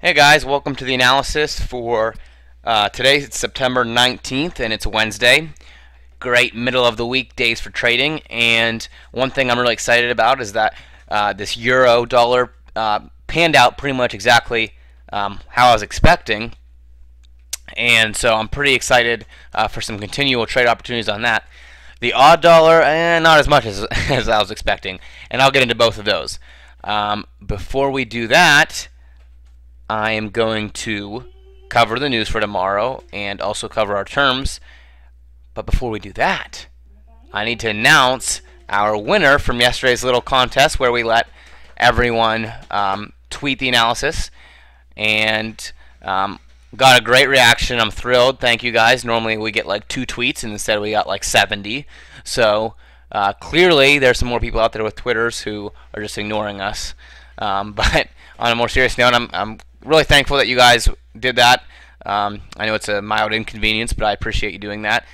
Hey guys, welcome to the analysis for today. It's September 19th and it's Wednesday. Great middle of the week days for trading, and one thing I'm really excited about is that this euro dollar panned out pretty much exactly how I was expecting, and so I'm pretty excited for some continual trade opportunities on that. The AUD dollar, not as much as, as I was expecting, and I'll get into both of those. Before we do that, I am going to cover the news for tomorrow and also cover our terms. But before we do that, I need to announce our winner from yesterday's little contest where we let everyone tweet the analysis, and got a great reaction. I'm thrilled. Thank you guys. Normally we get like 2 tweets, and instead we got like 70. So clearly there's some more people out there with Twitters who are just ignoring us. But on a more serious note, I'm really thankful that you guys did that. I know it's a mild inconvenience, but I appreciate you doing that.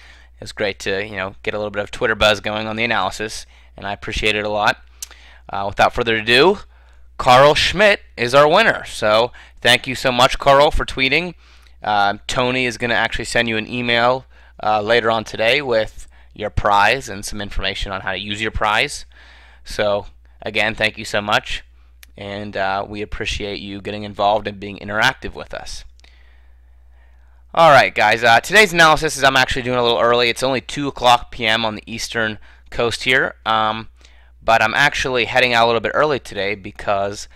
It's great to get a little bit of Twitter buzz going on the analysis, and I appreciate it a lot. Without further ado, Carl Schmidt is our winner. So thank you so much, Carl, for tweeting. Tony is going to actually send you an email later on today with your prize and some information on how to use your prize. So again, thank you so much. And we appreciate you getting involved and being interactive with us. Alright guys, today's analysis is I'm actually doing a little early. It's only 2 o'clock p.m. on the eastern coast here. But I'm actually heading out a little bit early today because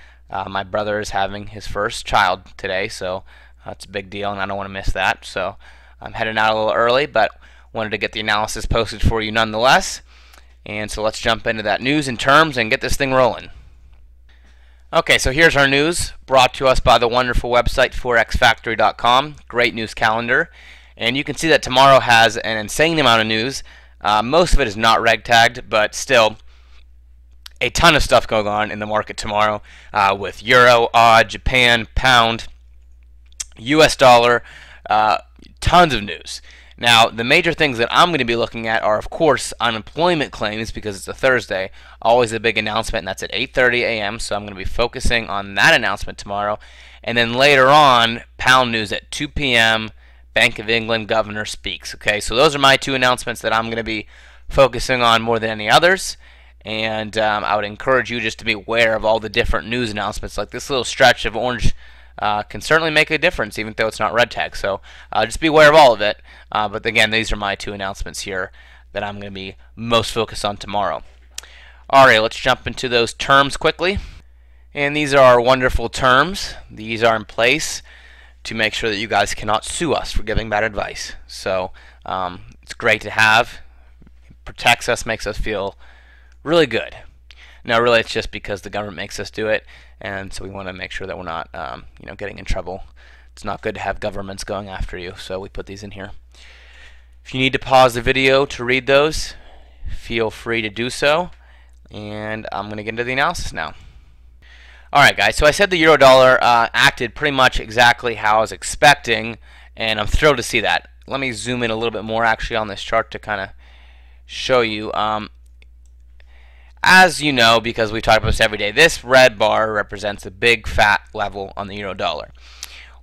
my brother is having his first child today. So it's a big deal and I don't want to miss that. So I'm heading out a little early, but wanted to get the analysis posted for you nonetheless. And so let's jump into that news and terms and get this thing rolling. Okay, so here's our news brought to us by the wonderful website forexfactory.com. Great news calendar. And you can see that tomorrow has an insane amount of news. Most of it is not reg tagged, but still a ton of stuff going on in the market tomorrow with Euro, AUD, Japan, Pound, US dollar, tons of news. Now, the major things that I'm going to be looking at are, of course, unemployment claims because it's a Thursday. Always a big announcement, and that's at 8:30 a.m., so I'm going to be focusing on that announcement tomorrow. And then later on, pound news at 2 p.m., Bank of England governor speaks. Okay, so those are my 2 announcements that I'm going to be focusing on more than any others. And I would encourage you just to be aware of all the different news announcements. Like this little stretch of orange can certainly make a difference, even though it's not red tag. So just be aware of all of it. But again, these are my 2 announcements here that I'm going to be most focused on tomorrow. Alright, let's jump into those terms quickly. And these are our wonderful terms. These are in place to make sure that you guys cannot sue us for giving bad advice. So it's great to have. It protects us, makes us feel really good. Now, really, it's just because the government makes us do it, and so we want to make sure that we're not, getting in trouble. It's not good to have governments going after you, so we put these in here. If you need to pause the video to read those, feel free to do so, and I'm going to get into the analysis now. Alright guys, so I said the euro dollar acted pretty much exactly how I was expecting, and I'm thrilled to see that. Let me zoom in a little bit more actually on this chart to kind of show you. As you know, because we talk about this every day, this red bar represents a big fat level on the euro dollar.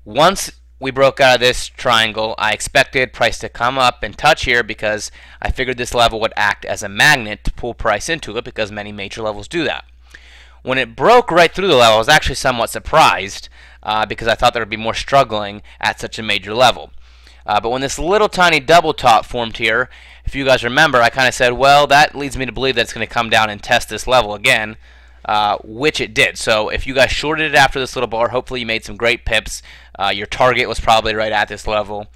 Once we broke out of this triangle, I expected price to come up and touch here because I figured this level would act as a magnet to pull price into it because many major levels do that. When it broke right through the level, I was actually somewhat surprised because I thought there would be more struggling at such a major level. But when this little tiny double top formed here, if you guys remember, I kind of said, well, that leads me to believe that it's going to come down and test this level again, which it did. So if you guys shorted it after this little bar, hopefully you made some great pips. Your target was probably right at this level,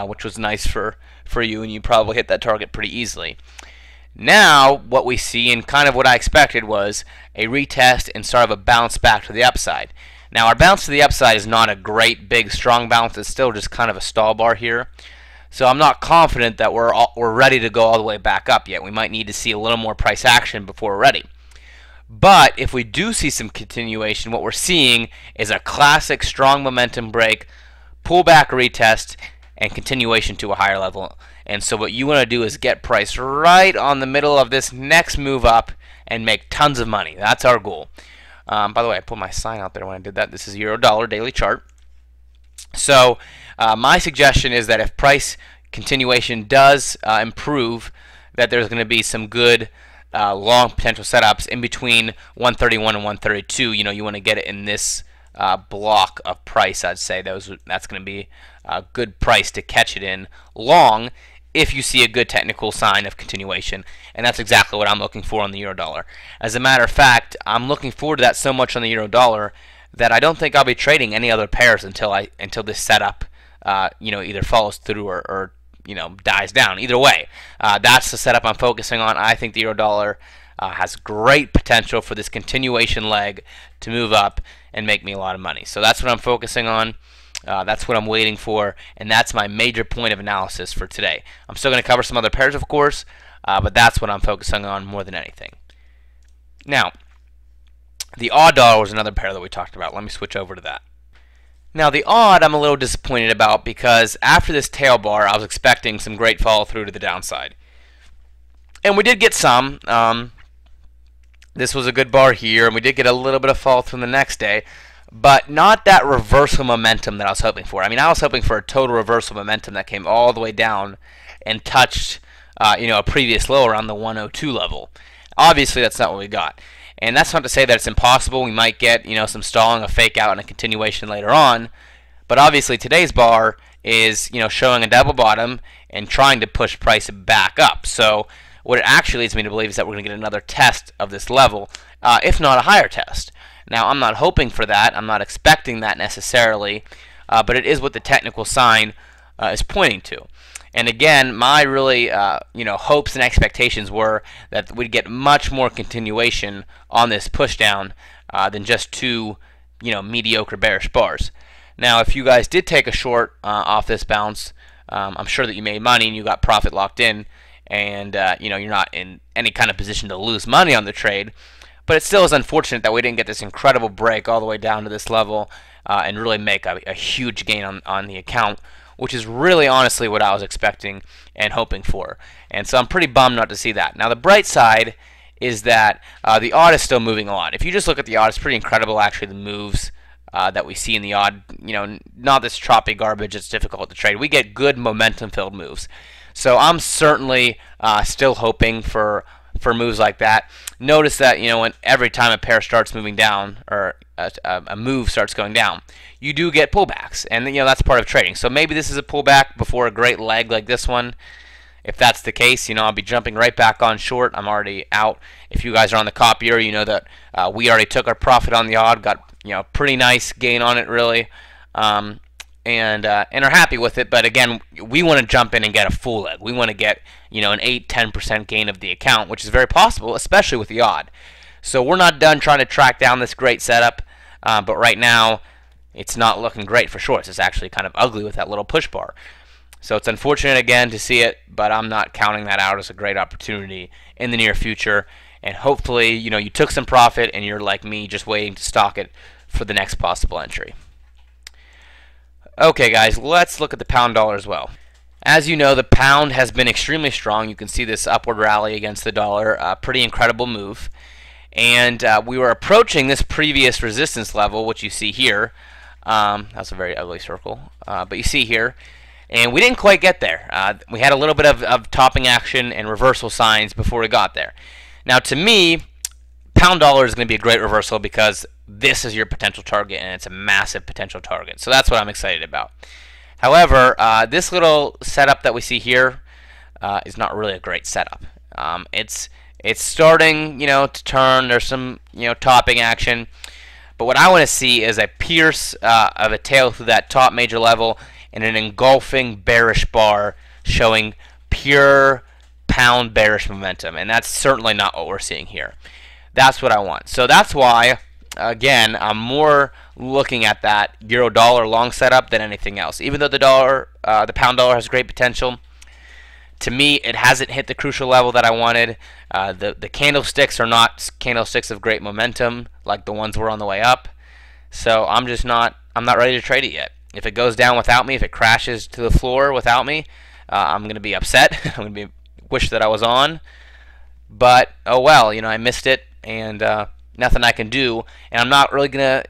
which was nice for you, and you probably hit that target pretty easily. Now, what we see, and kind of what I expected, was a retest and sort of a bounce back to the upside. Now, our bounce to the upside is not a great, big, strong bounce. It's still just kind of a stall bar here. So I'm not confident that we're ready to go all the way back up yet. We might need to see a little more price action before we're ready. But if we do see some continuation, what we're seeing is a classic strong momentum break, pullback retest, and continuation to a higher level. And so what you want to do is get price right on the middle of this next move up and make tons of money. That's our goal. By the way, I put my sign out there when I did that. This is Euro Dollar daily chart. So my suggestion is that if price continuation does improve, that there's going to be some good long potential setups in between 131 and 132. You want to get it in this block of price. I'd say that's going to be a good price to catch it in long if you see a good technical sign of continuation, and that's exactly what I'm looking for on the euro dollar. As a matter of fact, I'm looking forward to that so much on the euro dollar that I don't think I'll be trading any other pairs until this setup either follows through or dies down. Either way, that's the setup I'm focusing on. I think the euro dollar has great potential for this continuation leg to move up and make me a lot of money. So that's what I'm focusing on. That's what I'm waiting for, and that's my major point of analysis for today. I'm still going to cover some other pairs, of course, but that's what I'm focusing on more than anything. Now, the AUD dollar was another pair that we talked about. Let me switch over to that. Now, the AUD I'm a little disappointed about because after this tail bar, I was expecting some great follow through to the downside. And we did get some. This was a good bar here, and we did get a little bit of follow through the next day, but not that reversal momentum that I was hoping for. I mean, I was hoping for a total reversal momentum that came all the way down and touched a previous low around the 102 level. Obviously, that's not what we got. And that's not to say that it's impossible. We might get some stalling, a fake out, and a continuation later on. But obviously, today's bar is showing a double bottom and trying to push price back up. So what it actually leads me to believe is that we're going to get another test of this level, if not a higher test. Now, I'm not hoping for that. I'm not expecting that necessarily, but it is what the technical sign is pointing to. And again, my really hopes and expectations were that we'd get much more continuation on this push down than just two mediocre bearish bars. Now, if you guys did take a short off this bounce, I'm sure that you made money and you got profit locked in, and you're not in any kind of position to lose money on the trade. But it still is unfortunate that we didn't get this incredible break all the way down to this level and really make a huge gain on the account, which is really honestly what I was expecting and hoping for. And so I'm pretty bummed not to see that. Now, the bright side is that the AUD is still moving a lot. If you just look at the AUD, it's pretty incredible actually the moves that we see in the AUD. Not this choppy garbage. It's difficult to trade. We get good momentum-filled moves. So I'm certainly still hoping for moves like that. Notice that when every time a pair starts moving down or a move starts going down, you do get pullbacks, and that's part of trading. So maybe this is a pullback before a great leg like this one. If that's the case, I'll be jumping right back on short. I'm already out. If you guys are on the copier, you know that we already took our profit on the AUD, got pretty nice gain on it really, and are happy with it. But again, we want to jump in and get a full leg. We want to get an 8-10% gain of the account, which is very possible, especially with the AUD. So we're not done trying to track down this great setup, but right now it's not looking great for shorts. It's actually kind of ugly with that little push bar. So it's unfortunate again to see it, but I'm not counting that out as a great opportunity in the near future. And hopefully, you took some profit and you're like me, just waiting to stock it for the next possible entry. Okay, guys, let's look at the pound dollar as well. As you know, the pound has been extremely strong. You can see this upward rally against the dollar, a pretty incredible move. And we were approaching this previous resistance level, which you see here. That's a very ugly circle, but you see here. And we didn't quite get there. We had a little bit of topping action and reversal signs before we got there. Now, to me, pound dollar is going to be a great reversal because this is your potential target, and it's a massive potential target. So that's what I'm excited about. However, this little setup that we see here is not really a great setup. It's starting, to turn. There's some, topping action. But what I want to see is a pierce of a tail through that top major level and an engulfing bearish bar showing pure pound bearish momentum. And that's certainly not what we're seeing here. That's what I want. So that's why, again, I'm more looking at that euro dollar long setup than anything else. Even though the pound dollar has great potential, to me, it hasn't hit the crucial level that I wanted. The candlesticks are not candlesticks of great momentum like the ones were on the way up. So I'm not ready to trade it yet. If it goes down without me, if it crashes to the floor without me, I'm going to be upset. I'm going to wish that I was on. But, oh well, I missed it. And, nothing I can do, and I'm not really gonna,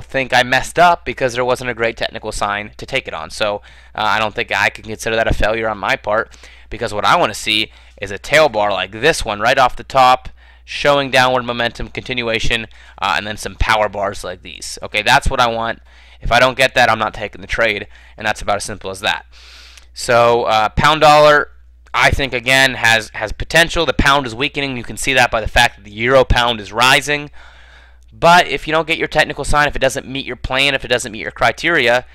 think I messed up because there wasn't a great technical sign to take it on. So I don't think I can consider that a failure on my part, because what I want to see is a tail bar like this one right off the top, showing downward momentum continuation, and then some power bars like these. Okay, that's what I want. If I don't get that, I'm not taking the trade, and that's about as simple as that. So pound dollar, I think, again, has potential. The pound is weakening. You can see that by the fact that the euro pound is rising. But if you don't get your technical sign, if it doesn't meet your plan, if it doesn't meet your criteria,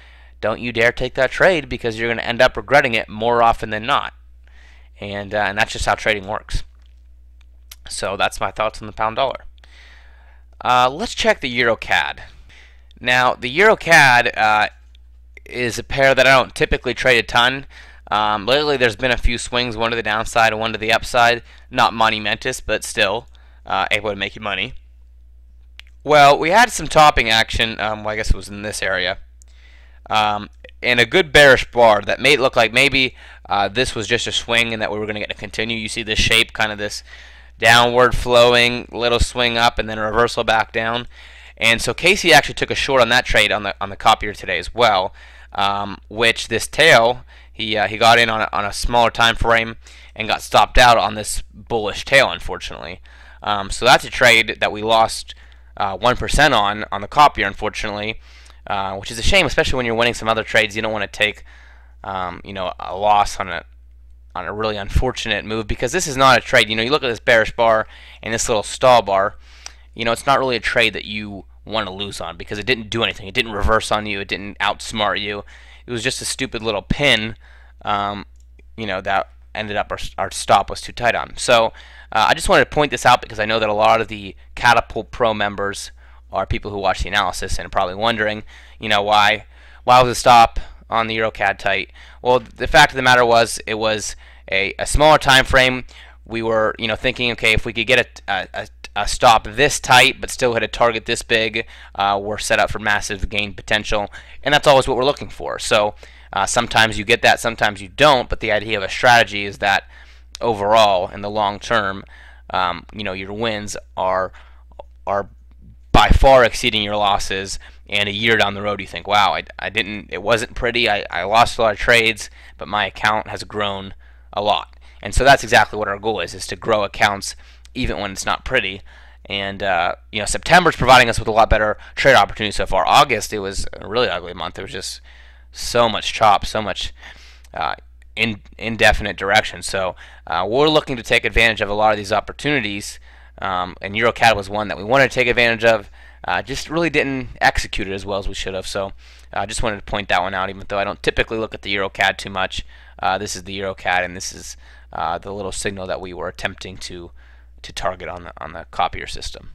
don't you dare take that trade, because you're going to end up regretting it more often than not. And that's just how trading works. So that's my thoughts on the pound dollar. Let's check the EURCAD. Now, the EURCAD is a pair that I don't typically trade a ton. Lately, there's been a few swings, one to the downside and one to the upside. Not monumentous, but still able to make you money. Well, we had some topping action. Well, I guess it was in this area. And a good bearish bar that made it look like maybe this was just a swing and that we were going to get to continue. You see this shape, kind of this downward flowing little swing up and then a reversal back down. And so Casey actually took a short on that trade on the copier today as well, which this tail, he got in on a smaller time frame and got stopped out on this bullish tail, unfortunately. So that's a trade that we lost 1% on the copier, unfortunately, which is a shame, especially when you're winning some other trades. You don't want to take a loss on a really unfortunate move, because this is not a trade. You look at this bearish bar and this little stall bar. It's not really a trade that you want to lose on, because it didn't do anything. It didn't reverse on you. It didn't outsmart you. It was just a stupid little pin, that ended up our stop was too tight on. So I just wanted to point this out, because I know that a lot of the Catapult Pro members are people who watch the analysis and are probably wondering, why was the stop on the EURCAD tight? Well, the fact of the matter was, it was a smaller time frame. We were, thinking, okay, if we could get a stop this tight but still hit a target this big, we're set up for massive gain potential, and that's always what we're looking for. So sometimes you get that, sometimes you don't, but the idea of a strategy is that overall, in the long term, your wins are by far exceeding your losses, and a year down the road you think, wow, it wasn't pretty, I lost a lot of trades, but my account has grown a lot. And so that's exactly what our goal is to grow accounts even when it's not pretty. And September's providing us with a lot better trade opportunities so far. August, it was a really ugly month. It was just so much chop, so much indefinite direction. So we're looking to take advantage of a lot of these opportunities, and EURCAD was one that we wanted to take advantage of. Just really didn't execute it as well as we should have. So I just wanted to point that one out, even though I don't typically look at the EURCAD too much. This is the EURCAD, and this is the little signal that we were attempting to target on the copier system.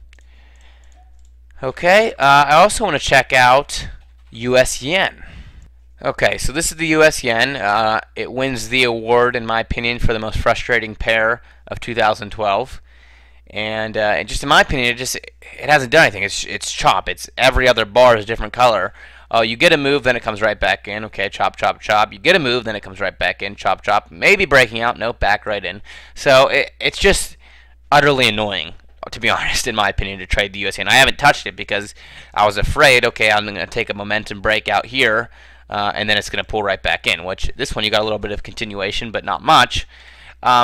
Okay, I also want to check out US yen. Okay, so this is the US yen. It wins the award, in my opinion, for the most frustrating pair of 2012. And just in my opinion, it hasn't done anything. It's chop. It's every other bar is a different color. You get a move, then it comes right back in. Okay, chop, chop, chop. You get a move, then it comes right back in. Chop, chop. Maybe breaking out. Nope, back right in. So it's just utterly annoying, to be honest, in my opinion, to trade the US yen. I haven't touched it because I was afraid, okay, I'm going to take a momentum break out here, and then it's going to pull right back in, which this one you got a little bit of continuation, but not much.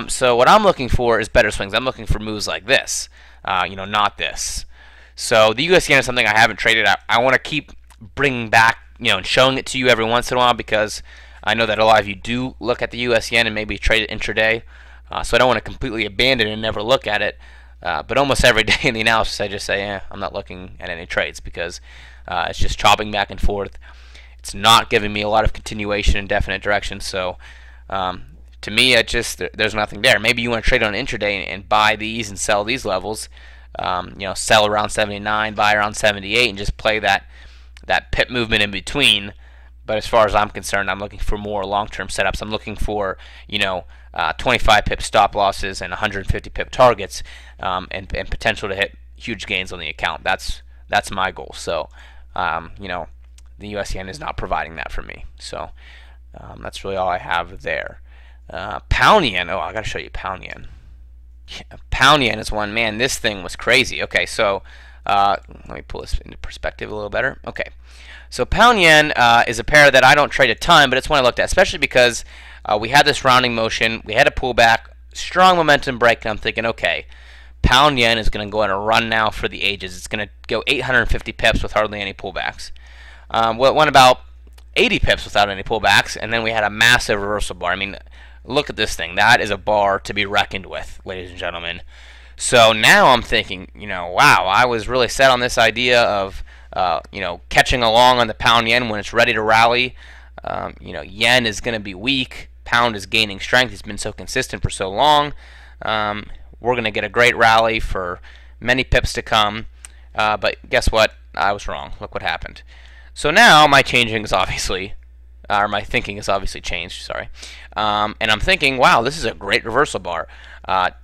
So what I'm looking for is better swings. I'm looking for moves like this, not this. So the US yen is something I haven't traded. I want to keep bringing back, and showing it to you every once in a while, because I know that a lot of you do look at the US yen and maybe trade it intraday. So I don't want to completely abandon it and never look at it. But almost every day in the analysis, I just say, I'm not looking at any trades, because it's just chopping back and forth. It's not giving me a lot of continuation in definite direction. So to me, there's nothing there. Maybe you want to trade on intraday and buy these and sell these levels. Sell around 79, buy around 78, and just play that pip movement in between. But as far as I'm concerned, I'm looking for more long-term setups. I'm looking for 25 pip stop losses and 150 pip targets, and potential to hit huge gains on the account. That's my goal. So the US yen is not providing that for me. So that's really all I have there. Pound yen. Oh, I gotta show you pound yen. Pound yen is one, man. This thing was crazy. Okay, so Let me pull this into perspective a little better. Okay, so pound yen is a pair that I don't trade a ton, but it's one I looked at, especially because we had this rounding motion, we had a pullback, strong momentum break, and I'm thinking, okay, pound yen is going to go on a run now for the ages. It's going to go 850 pips with hardly any pullbacks. Well, it went about 80 pips without any pullbacks, and then we had a massive reversal bar. I mean, look at this thing. That is a bar to be reckoned with, ladies and gentlemen. So now I'm thinking, wow, I was really set on this idea of, catching along on the pound yen when it's ready to rally. Yen is going to be weak. Pound is gaining strength. It's been so consistent for so long. We're going to get a great rally for many pips to come. But guess what? I was wrong. Look what happened. So now my thinking has obviously changed. Sorry. And I'm thinking, wow, this is a great reversal bar.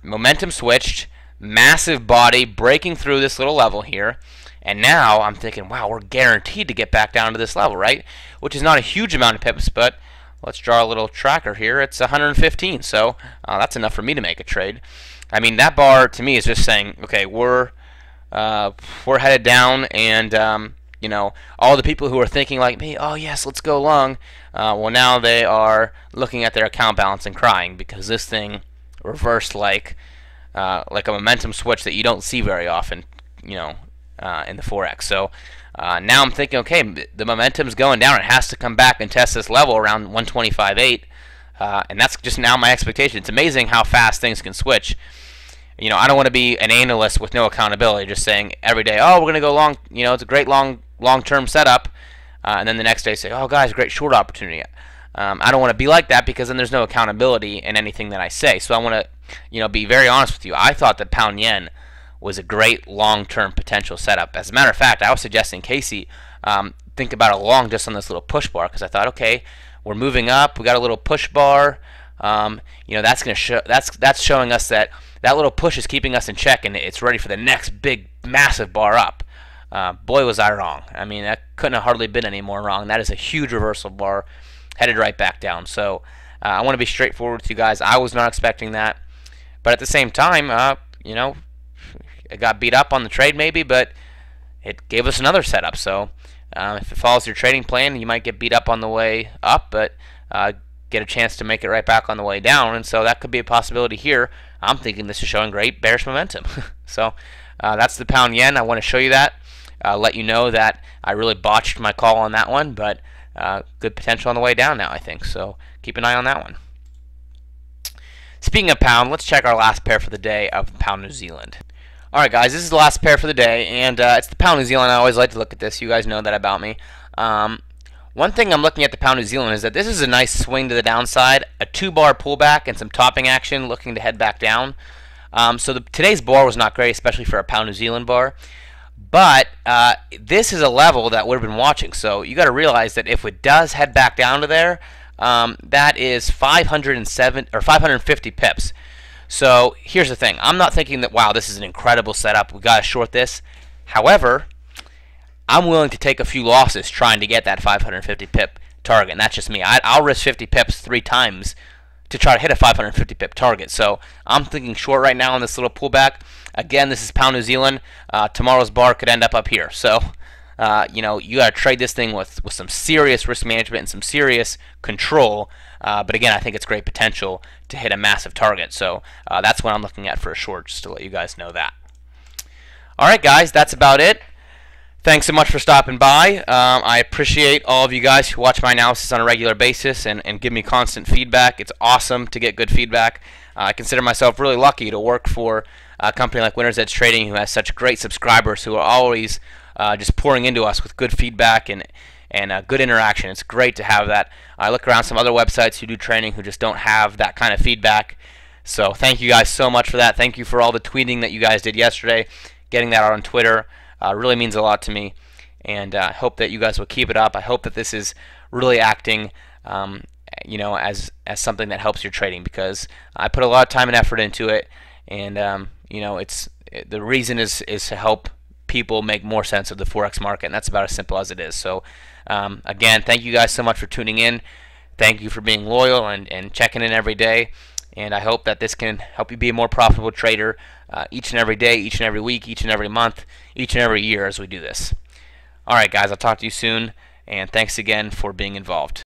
Momentum switched, massive body breaking through this little level here. And now I'm thinking, wow, we're guaranteed to get back down to this level, right? Which is not a huge amount of pips, but let's draw a little tracker here. It's 115, so that's enough for me to make a trade. I mean, that bar to me is just saying, okay, we're headed down, and all the people who are thinking like me, oh yes, let's go long. Well, now they are looking at their account balance and crying because this thing reversed like a momentum switch that you don't see very often, in the Forex. So now I'm thinking, okay, the momentum's going down. It has to come back and test this level around 125.8, and that's just now my expectation. It's amazing how fast things can switch. I don't want to be an analyst with no accountability, just saying every day, oh, we're going to go long. It's a great long-term setup, and then the next day say, oh, guys, great short opportunity. I don't want to be like that because then there's no accountability in anything that I say. So I want to, be very honest with you. I thought that pound yen was a great long-term potential setup. As a matter of fact, I was suggesting Casey think about a long just on this little push bar because I thought, okay, we're moving up. We got a little push bar. That's going to show that's showing us that little push is keeping us in check and it's ready for the next big massive bar up. Boy, was I wrong. I mean, that couldn't have hardly been any more wrong. That is a huge reversal bar headed right back down. So I want to be straightforward with you guys. I was not expecting that, but at the same time, it got beat up on the trade maybe, but it gave us another setup. So if it follows your trading plan, you might get beat up on the way up, but get a chance to make it right back on the way down. And so that could be a possibility here. I'm thinking this is showing great bearish momentum. So that's the pound yen. I want to show you that. Let you know that I really botched my call on that one, but good potential on the way down now, I think. So keep an eye on that one. Speaking of pound, let's check our last pair for the day of pound New Zealand. Alright guys, this is the last pair for the day, and it's the pound New Zealand. I always like to look at this. You guys know that about me. One thing I'm looking at the pound New Zealand is that this is a nice swing to the downside, a 2-bar pullback and some topping action looking to head back down. So today's bar was not great, especially for a pound New Zealand bar. But this is a level that we've been watching. So you got to realize that if it does head back down to there, that is 507 or 550 pips. So here's the thing. I'm not thinking that, wow, this is an incredible setup. We got to short this. However, I'm willing to take a few losses trying to get that 550 pip target. And that's just me. I'll risk 50 pips 3 times to try to hit a 550 pip target. So I'm thinking short right now on this little pullback. Again, this is pound New Zealand. Tomorrow's bar could end up here. So, you got to trade this thing with some serious risk management and some serious control. But again, I think it's great potential to hit a massive target. So that's what I'm looking at for a short, just to let you guys know that. All right, guys, that's about it. Thanks so much for stopping by. I appreciate all of you guys who watch my analysis on a regular basis and give me constant feedback. It's awesome to get good feedback. I consider myself really lucky to work for a company like Winner's Edge Trading who has such great subscribers who are always just pouring into us with good feedback and good interaction. It's great to have that. I look around some other websites who do training who just don't have that kind of feedback. So thank you guys so much for that. Thank you for all the tweeting that you guys did yesterday. Getting that out on Twitter really means a lot to me. And I hope that you guys will keep it up. I hope that this is really acting as something that helps your trading, because I put a lot of time and effort into it. And the reason is to help people make more sense of the Forex market, and that's about as simple as it is. So again, thank you guys so much for tuning in. Thank you for being loyal and checking in every day. and I hope that this can help you be a more profitable trader each and every day, each and every week, each and every month, each and every year as we do this. Alright guys, I'll talk to you soon, and thanks again for being involved.